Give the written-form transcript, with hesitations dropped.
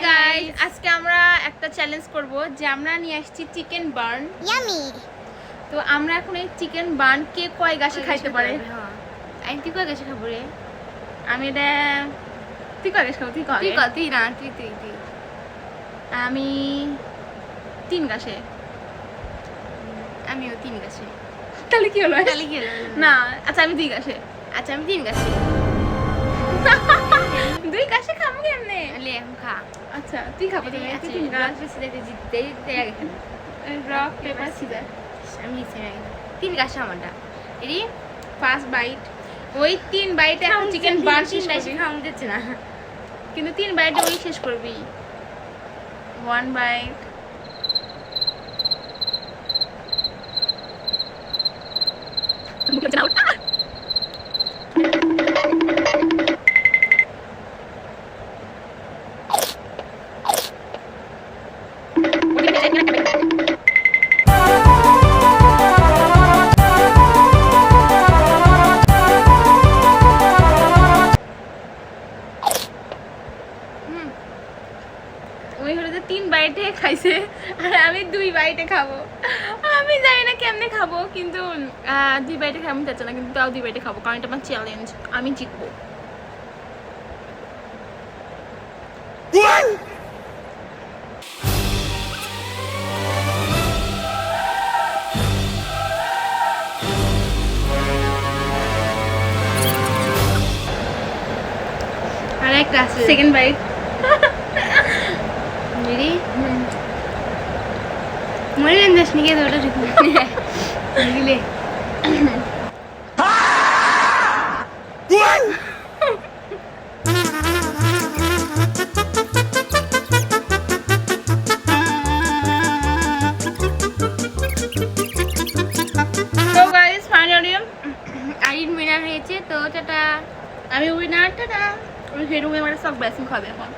Guys, আজকে আমরা একটা চ্যালেঞ্জ করব যে আমরা নিয়ে আসছি চিকেন বার্ন। ইয়ামি। তো আমরা এখন এই চিকেন বার্ন কে কয় গাছে খাইতে পারে? আমি তুই কয় গাছে খাবো রে? আমি এটা তুই কয় গাছে খাবো? তুই কয়? তুই না তুই তুই তুই আমি 3 গাছে। আমিও 3 গাছে। তাহলে কি হলো? তাহলে কি হলো? না, আচ্ছা আমি 2 গাছে। আচ্ছা আমি 3 গাছে। 2 গাছে খাবো কেমনে? লে এখন খা। আচ্ছা তুই খাবো, তুমি আচ্ছা 3 গাছ। গাছ দিতে জিততে দিতে আগে খাবি। Rock paper scissor. আমি নিচে আগে 3 গাছে আমারটা। এরি ফার্স্ট বাইট। ওই 3 বাইটে এখন চিকেন বার্ন শেষ করবি। খাওয়া দিচ্ছে না। কিন্তু 3 বাইটে ওই শেষ করবি। 1 বাইট। ওই হলো যে 3 বাইটে খাইছে আর আমি 2 বাইটে খাবো। আমি জানি না কেমনে খাবো, কিন্তু 2 বাইটে খাবো চাচ্ছি না, কিন্তু তাও 2 বাইটে খাবো কারণ এটা আমার চ্যালেঞ্জ, আমি জিতবো। আর একটা আছে। Second bite. এরি মরে গেল দেশ নিয়ে তো ওটা ঠিক দিলে তো গাইস ফাইনালি আইন উইনার হয়েছে তো টাটা। আমি উইনার। টাটা। ওই হেরুমে আমার সব ব্যাসিং খাবে এখন।